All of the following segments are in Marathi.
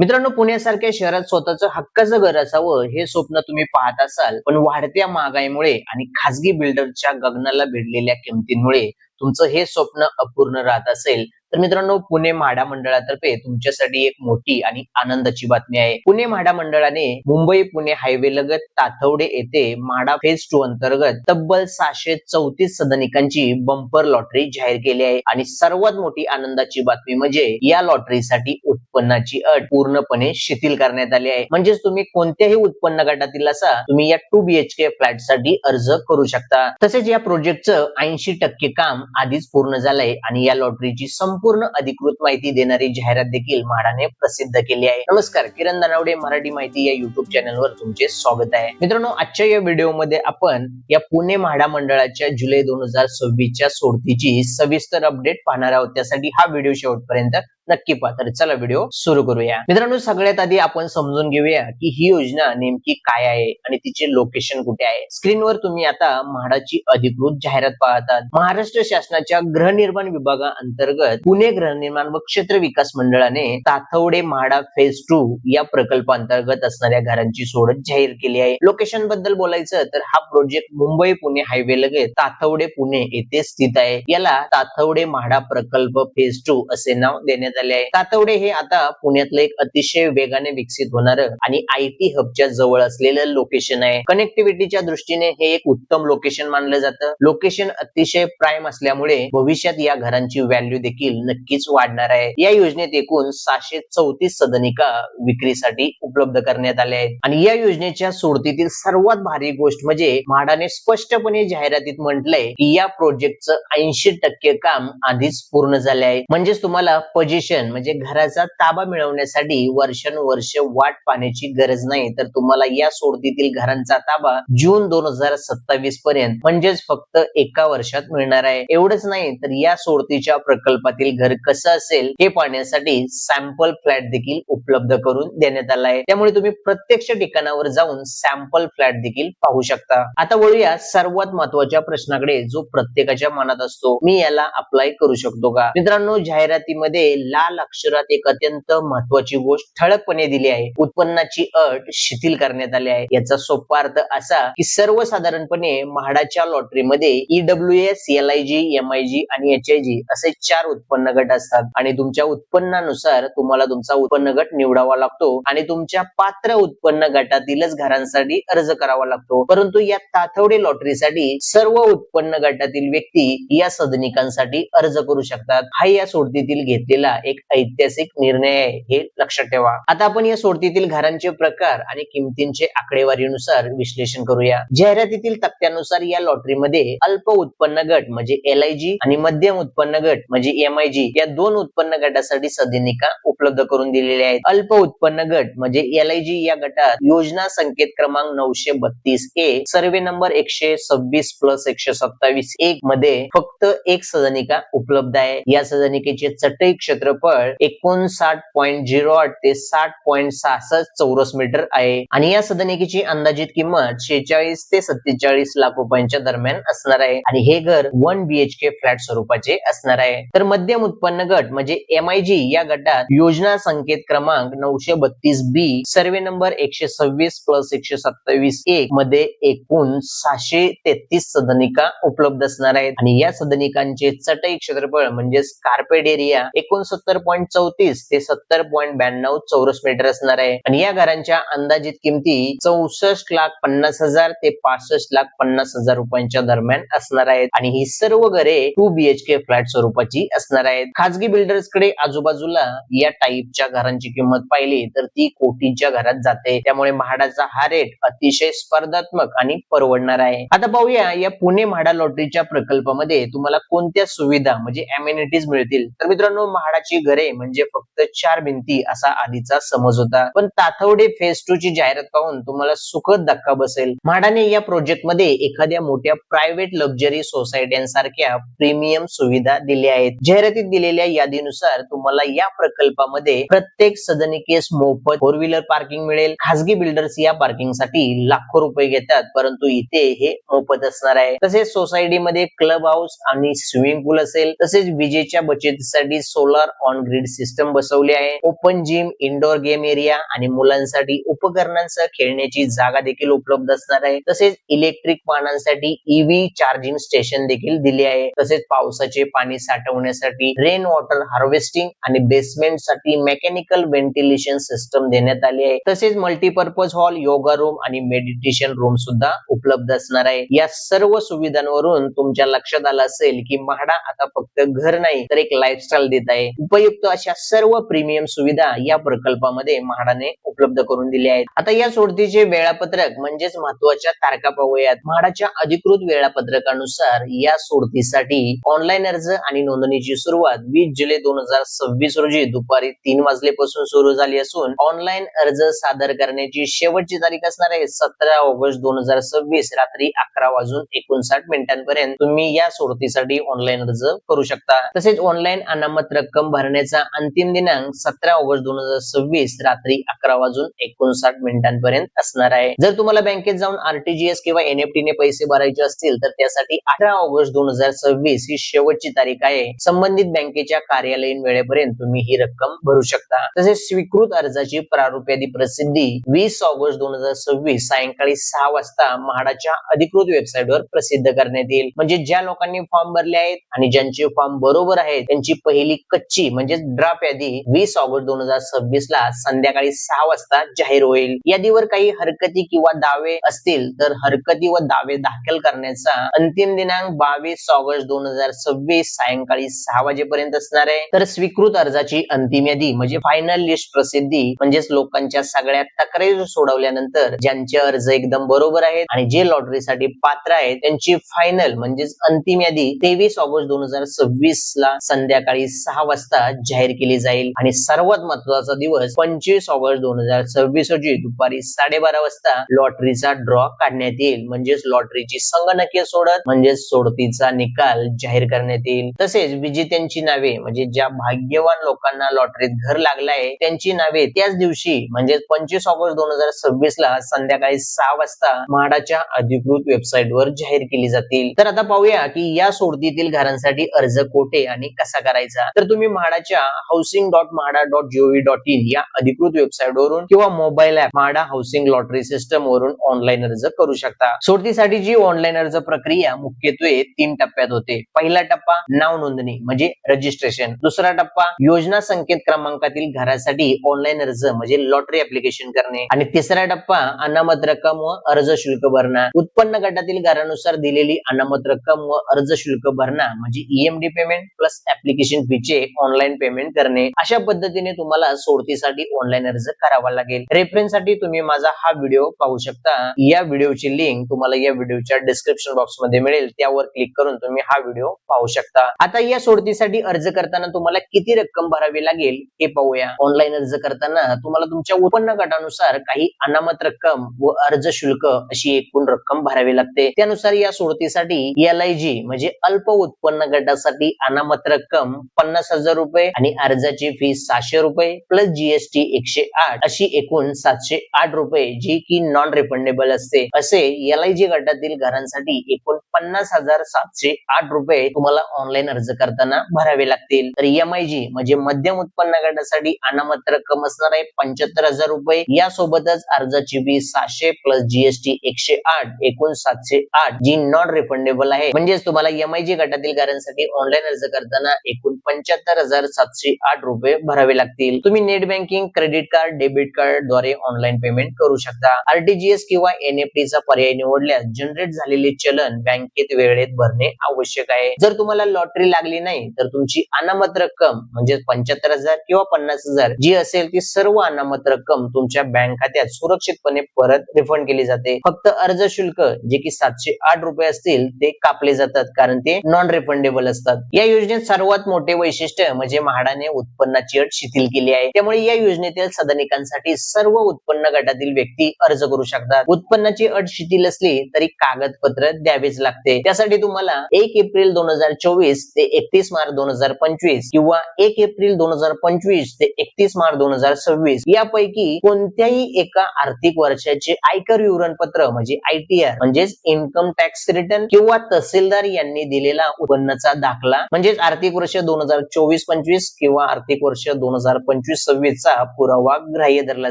मित्रांनो, पुण्यासारख्या शहरात स्वतःचं हक्काचं घर असावं हे स्वप्न तुम्ही पाहत असाल, पण वाढत्या महागाईमुळे आणि खासगी बिल्डरच्या गगनाला भिडलेल्या किमतींमुळे तुमचं हे स्वप्न अपूर्ण राहत असेल, तर मित्रांनो, पुणे म्हाडा मंडळातर्फे तुमच्यासाठी एक मोठी आणि आनंदाची बातमी आहे. पुणे म्हाडा मंडळाने मुंबई पुणे हायवे लगत ताथवडे येथे म्हाडा फेज 2 अंतर्गत तब्बल 634 सदनिकांची बंपर लॉटरी जाहीर केली आहे. आणि सर्वात मोठी आनंदाची बातमी म्हणजे या लॉटरीसाठी उत्पन्नाची अट पूर्णपणे शिथिल करण्यात आली आहे. म्हणजेच तुम्ही कोणत्याही उत्पन्न गटातील असा तुम्ही या 2 BHK फ्लॅट साठी अर्ज करू शकता. तसेच या प्रोजेक्टचं 80% काम आधीच पूर्ण झालंय आणि या लॉटरीची संपूर्ण अधिकृत माहिती देणारी जाहिरात देखील म्हाडाने प्रसिद्ध केली आहे. नमस्कार, किरण दानवडे मराठी माहिती या युट्यूब चॅनलवर तुमचे स्वागत आहे. मित्रांनो, आजच्या या व्हिडिओमध्ये आपण या पुणे म्हाडा मंडळाच्या जुलै 2026 च्या सोडतीची सविस्तर अपडेट पाहणार आहोत. त्यासाठी हा व्हिडिओ शेवटपर्यंत नक्की पहा. तर चला व्हिडिओ सुरू करूया. मित्रांनो, सगळ्यात आधी आपण समजून घेऊया की ही योजना नेमकी काय आहे आणि तिचे लोकेशन कुठे आहे. स्क्रीनवर तुम्ही आता म्हाडाची अधिकृत जाहिरात पाहतात. महाराष्ट्र शासनाच्या गृहनिर्माण विभागाअंतर्गत पुणे गृहनिर्माण व क्षेत्र विकास मंडळाने ताथवडे म्हाडा फेज 2 या प्रकल्पांतर्गत असणाऱ्या घरांची सोडत जाहीर केली आहे. लोकेशन बद्दल बोलायचं तर हा प्रोजेक्ट मुंबई पुणे हायवे लगत ताथवडे पुणे येथे स्थित आहे. याला ताथवडे म्हाडा प्रकल्प फेज 2 असे नाव देण्यात आले आहे. ताथवडे हे आता पुण्यातलं एक अतिशय वेगाने विकसित होणारं आणि IT हबच्या जवळ असलेलं लोकेशन आहे. कनेक्टिव्हिटीच्या दृष्टीने हे एक उत्तम लोकेशन मानलं जातं. लोकेशन अतिशय प्राईम असल्यामुळे भविष्यात या घरांची व्हॅल्यू देखील नक्कीच वाढणार आहे. या योजनेत एकूण 634 सदनिका विक्रीसाठी उपलब्ध करण्यात आल्या आहेत. आणि या योजनेच्या सोडतीतील सर्वात भारी गोष्ट म्हणजे म्हाडाने स्पष्टपणे जाहिरातीत म्हटलंय की या प्रोजेक्टचं 80% काम आधीच पूर्ण झाले आहे. म्हणजेच तुम्हाला पोझिशन म्हणजे घराचा ताबा मिळवण्यासाठी वर्षानुवर्ष वाट पाहण्याची गरज नाही, तर तुम्हाला या सोडतीतील घरांचा ताबा जून 2027 पर्यंत म्हणजेच फक्त एका वर्षात मिळणार आहे. एवढंच नाही तर या सोडतीच्या प्रकल्पातील घर कसं असेल हे पाहण्यासाठी सॅम्पल फ्लॅट देखील उपलब्ध करून देण्यात आला आहे. त्यामुळे तुम्ही प्रत्यक्ष ठिकाणावर जाऊन सॅम्पल फ्लॅट देखील पाहू शकता. आता वळूया सर्वात महत्वाच्या प्रश्नाकडे, जो प्रत्येकाच्या मनात असतो, मी याला अप्लाय करू शकतो का? मित्रांनो, जाहिरातीमध्ये लाल अक्षरात एक अत्यंत महत्वाची गोष्ट ठळकपणे दिली आहे. उत्पन्नाची अट शिथिल करण्यात आली आहे. याचा सोपा अर्थ असा की सर्वसाधारणपणे म्हाडाच्या लॉटरीमध्ये EWS, LIG, MIG आणि HIG असे 4 उत्पन्न गट असतात आणि तुमच्या उत्पन्नानुसार तुम्हाला तुमचा उत्पन्न गट निवडावा लागतो आणि तुमच्या पात्र उत्पन्न गटातीलच घरांसाठी अर्ज करावा लागतो. परंतु या ताथवडे लॉटरीसाठी सर्व उत्पन्न गटातील व्यक्ती या सदनिकांसाठी अर्ज करू शकतात. हा या सोडतीतील घेतलेला एक ऐतिहासिक निर्णय आहे, हे लक्षात ठेवा. आता आपण या सोडतीतील घरांचे प्रकार आणि किमतींचे आकडेवारीनुसार विश्लेषण करूया. जाहिरातीतील तक्त्यानुसार या लॉटरीमध्ये अल्प उत्पन्न गट म्हणजे LIG आणि मध्यम उत्पन्न गट म्हणजे MIG या 2 उत्पन्न गटासाठी सदनिका उपलब्ध करून दिलेल्या आहेत. अल्प उत्पन्न गट म्हणजे LIG या गटात योजना संकेत क्रमांक 932A सर्वे नंबर 126+127 मध्ये फक्त एक सदनिका उपलब्ध आहे. या सदनिकेचे चटई क्षेत्रफळ 59.08 ते 60.66 चौरस मीटर आहे आणि या सदनिकेची अंदाजित किंमत 46 ते 47 लाख रुपयांच्या दरम्यान असणार आहे आणि हे घर 1 BHK फ्लॅट स्वरूपाचे असणार आहे. तर मध्यम उत्पन्न गट म्हणजे MIG या गटात योजना संकेत क्रमांक 932B सर्वे नंबर 126+127 मध्ये एकूण 633 सदनिका उपलब्ध असणार आहेत आणि या सदनिकांचे चटई क्षेत्रफळ म्हणजे कार्पेट एरिया 69.34 ते 70.92 चौरस मीटर असणार आहे आणि या घरांच्या अंदाजित किमती 64,50,000 ते 65,50,000 रुपयांच्या दरम्यान असणार आहेत आणि ही सर्व घरे 2 BHK फ्लॅट स्वरूपाची असणार आहेत. खाजगी बिल्डर्स कडे आजूबाजूला या टाईपच्या घरांची किंमत पाहिली तर ती कोटींच्या घरात जाते. त्यामुळे म्हाडाचा हा रेट अतिशय स्पर्धात्मक आणि परवडणार आहे. आता पाहूया या पुणे म्हाडा लॉटरीच्या प्रकल्पामध्ये तुम्हाला कोणत्या सुविधा म्हणजे अमेनिटीज मिळतील. तर मित्रांनो, म्हाडाची घरे म्हणजे फक्त 4 भिंती असा आधीचा समज होता, पण ताथवडे फेज 2 ची जाहिरात पाहून तुम्हाला सुखद धक्का बसेल. म्हाडाने या प्रोजेक्ट मध्ये एखाद्या मोठ्या प्रायव्हेट लक्झरी सोसायट्यांसारख्या प्रीमियम सुविधा दिल्या आहेत. जाहिरातीत दिलेल्या यादीनुसार तुम्हाला या प्रकल्पामध्ये प्रत्येक सदनिकेस मोफत 4 व्हीलर पार्किंग मिळेल. खासगी बिल्डर्स या पार्किंग साठी लाखो रुपये घेतात, परंतु इथे हे मोफत असणार आहे. तसेच सोसायटीमध्ये क्लब हाऊस आणि स्विमिंग पूल असेल. तसेच विजेच्या बचतीसाठी सोलार ऑन ग्रिड सिस्टम बसवली आहे. Open gym, indoor game area आणि मुलांसाठी उपकरणांसह खेळण्याची जागा देखील उपलब्ध असणार आहे. तसेच इलेक्ट्रिक वाहनांसाठी ईव्ही चार्जिंग स्टेशन देखील दिले आहे. तसेच पावसाचे पाणी साठवण्यासाठी रेन वॉटर हार्वेस्टिंग आणि बेसमेंट साठी मेकॅनिकल व्हेंटिलेशन सिस्टम देण्यात आली आहे. तसेच मल्टीपर्पज हॉल, योगा रूम आणि मेडिटेशन रूम सुद्धा उपलब्ध असणार आहे. या सर्व सुविधांवरून तुमच्या लक्षात आलं असेल की म्हाडा आता फक्त घर नाही तर एक लाईफस्टाईल देत आहे. उपयुक्त अशा सर्व प्रीमियम सुविधा या प्रकल्पामध्ये म्हाडाने उपलब्ध करून दिल्या आहेत. आता या सोडतीचे वेळापत्रक म्हणजेच महत्वाच्या तारखा पाहूयात. म्हाडाच्या अधिकृत वेळापत्रकानुसार या सोडतीसाठी ऑनलाईन अर्ज आणि नोंदणीची सुरुवात 20 जुलै 2026 रोजी दुपारी 3 वाजल्यापासून सुरू झाली असून ऑनलाईन अर्ज सादर करण्याची शेवटची तारीख असणार आहे 17 ऑगस्ट 2026 रात्री 11:59 पर्यंत तुम्ही या सोडतीसाठी ऑनलाईन अर्ज करू शकता. तसेच ऑनलाईन अनामत रक्कम भरण्याचा अंतिम दिनांक 17 ऑगस्ट 2026 रात्री 11:59 पर्यंत असणार आहे. जर तुम्हाला बँकेत जाऊन आरटीजीएस किंवा एनएफटी ने पैसे भरायचे असतील तर त्यासाठी 18 ऑगस्ट 2026 ही शेवटची तारीख आहे. संबंधित बँकेच्या कार्यालयीन वेळेपर्यंत तुम्ही ही रक्कम भरू शकता. तसेच स्वीकृत अर्जाची प्रारूप यादी प्रसिद्धी 20 ऑगस्ट 2026 सायंकाळी 6 वाजता म्हाडाच्या अधिकृत वेबसाईटवर प्रसिद्ध करण्यात येईल. म्हणजे ज्या लोकांनी फॉर्म भरले आहेत आणि ज्यांचे फॉर्म बरोबर आहेत त्यांची पहिली कच्ची म्हणजे ड्राफ्ट यादी 20 ऑगस्ट 2026 ला संध्याकाळी 6 वाजता जाहीर होईल. यादीवर काही हरकती किंवा दावे असतील तर हरकती व दावे दाखल करण्याचा अंतिम दिनांक 22 ऑगस्ट 2026 सायंकाळी 6 वाजेपर्यंत असणार आहे. तर स्वीकृत अर्जाची अंतिम यादी म्हणजे फायनल लिस्ट प्रसिद्धी म्हणजेच लोकांच्या सगळ्या तक्रारी सोडवल्यानंतर ज्यांचे अर्ज एकदम बरोबर आहेत आणि जे लॉटरीसाठी पात्र आहेत त्यांची फायनल म्हणजेच अंतिम यादी 23 ऑगस्ट 2026 ला संध्याकाळी 6 वाजता जाहीर केली जाईल. आणि सर्वात महत्वाचा दिवस 25 ऑगस्ट 2026 रोजी दुपारी 12:30 वाजता लॉटरीचा ड्रॉ काढण्यात येईल. म्हणजेच लॉटरीची संगणकीय सोडत म्हणजेच सोडतीचा निकाल जाहीर करण्यात येईल. तसेच विजेत्यांची नावे म्हणजे ज्या भाग्यवान लोकांना लॉटरीत घर लागलं आहे त्यांची नावे त्याच दिवशी म्हणजे 25 ऑगस्ट 2026 ला संध्याकाळी 6 वाजता म्हाडाच्या अधिकृत वेबसाईट वर जाहीर केली जातील. तर आता पाहूया की या सोडतीतील घरांसाठी अर्ज कोठे आणि कसा करायचा. तर तुम्ही म्हाडाच्या housing.mahada.gov.in या अधिकृत वेबसाईट वरून किंवा mobile app MHADA housing lottery system वरून ऑनलाईन अर्ज करू शकता. सोडतीसाठी जी ऑनलाईन अर्ज प्रक्रिया मुख्यत्वे 3 टप्प्यात होते. पहिला टप्पा नाव नोंदणी म्हणजे रजिस्ट्रेशन. दुसरा टप्पा योजना संकेत क्रमांकातील घरासाठी ऑनलाईन अर्ज म्हणजे लॉटरी ऍप्लिकेशन करणे. आणि तिसरा टप्पा अनामत रक्कम व अर्ज शुल्क भरणा. उत्पन्न गटातील घरानुसार दिलेली अनामत रक्कम व अर्ज शुल्क भरणा म्हणजे ईएमडी पेमेंट प्लस ऍप्लिकेशन फीचे ऑनलाईन पेमेंट करणे. अशा पद्धतीने तुम्हाला सोडतीसाठी ऑनलाईन अर्ज करावा लागेल. रेफरन्स साठी तुम्ही माझा हा व्हिडिओ पाहू शकता. या व्हिडिओची लिंक तुम्हाला या व्हिडिओच्या डिस्क्रिप्शन बॉक्स मध्ये मिळेल. त्यावर क्लिक करून तुम्ही हा व्हिडिओ पाहू शकता. आता या सोडतीसाठी अर्ज करताना तुम्हाला किती रक्कम भरावी लागेल हे पाहूया. ऑनलाईन अर्ज करताना तुम्हाला तुमच्या उत्पन्न गटानुसार काही अनामत रक्कम व अर्ज शुल्क अशी एकूण रक्कम भरावी लागते. त्यानुसार या सोडतीसाठी LIG म्हणजे अल्प उत्पन्न गटासाठी अनामत रक्कम 50,000 रुपये आणि अर्जाची फी 600 रुपये प्लस GST 108 अशी एकूण 708 रुपये जी की नॉन रिफंडेबल असते. असे LIG गटातील घरांसाठी एकूण 50,708 रुपये तुम्हाला ऑनलाईन अर्ज करताना भरावे लागतील. तर MIG म्हणजे मध्यम उत्पन्न गटासाठी अनामत रक्कम असणार आहे 75,000 रुपये. यासोबतच अर्जाची फी 600 प्लस GST 108 एकूण 708 जी नॉन रिफंडेबल आहे. म्हणजेच तुम्हाला MIG गटातील घरांसाठी ऑनलाईन अर्ज करताना एकूण 75,708 रुपये भरावे लागतील. तुम्ही net banking, credit card, debit card द्वारे ऑनलाईन पेमेंट करू शकता. आरटीजीएस किंवा एनएफटी चा पर्याय निवडल्यास जनरेट झालेले चलन बँकेत वेळेत भरणे आवश्यक आहे. जर तुम्हाला लॉटरी लागली नाही तर तुमची अनामत रक्कम म्हणजे 75,000 किंवा 50,000 जी असेल ती सर्व अनामत रक्कम तुमच्या बँक खात्यात सुरक्षितपणे परत रिफंड केली जाते. फक्त अर्ज शुल्क जे की 708 रुपये असतील ते कापले जातात कारण ते नॉन रिफंडेबल असतात. या योजनेत सर्वात मोठे वैशिष्ट्य म्हणजे म्हाडाने उत्पन्नाची अट शिथिल केली आहे. त्यामुळे या योजनेतील सदनिकांसाठी सर्व उत्पन्न गटातील व्यक्ती अर्ज करू शकतात. उत्पन्नाची अट शिथिल असली तरी कागदपत्र द्यावेच लागते. त्यासाठी तुम्हाला 1 एप्रिल 2024 ते 31 मार्च 2025 किंवा 1 एप्रिल 2025 ते 31 मार्च 2026 यापैकी कोणत्याही एका आर्थिक वर्षाचे आयकर विवरणपत्र म्हणजे ITR म्हणजेच इन्कम टॅक्स रिटर्न किंवा तहसीलदार यांनी दिलेला उत्पन्नाचा दाखला म्हणजेच आर्थिक वर्ष 2024 2024 किंवा आर्थिक वर्ष 2025-26 चा पुरावा ग्राह्य धरला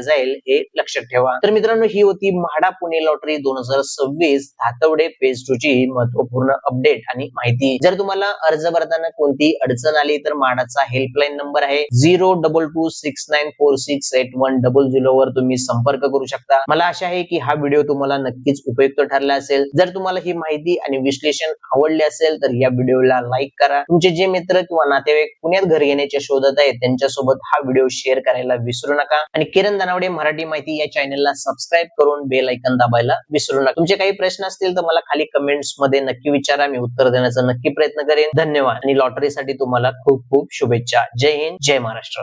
जाईल, हे लक्षात ठेवा. तर मित्रांनो, ही होती म्हाडा पुणे लॉटरी 2026 धातवडे फेज 2 ची महत्वपूर्ण अपडेट आणि माहिती. जर तुम्हाला अर्ज भरताना कोणती अडचण आली तर म्हाडाचा हेल्पलाईन नंबर आहे 02269468100 वर तुम्ही संपर्क करू शकता. मला आशा आहे की हा व्हिडिओ तुम्हाला नक्कीच उपयुक्त ठरला असेल. जर तुम्हाला ही माहिती आणि विश्लेषण आवडले असेल तर या व्हिडिओला लाईक करा. तुमचे जे मित्र किंवा नातेवाईक पुण्यात घर घेण्याच्या शोधात आहेत त्यांच्यासोबत हा व्हिडिओ शेअर करायला विसरू नका आणि किरण दानवडे मराठी माहिती या चॅनलला सबस्क्राईब करून बेल आयकॉन दाबायला विसरू नका. तुमचे काही प्रश्न असतील तर मला खाली कमेंट्स मध्ये नक्की विचारा, मी उत्तर देण्याचा नक्की प्रयत्न करेन. धन्यवाद आणि लॉटरीसाठी तुम्हाला खूप खूप शुभेच्छा. जय हिंद, जय महाराष्ट्र.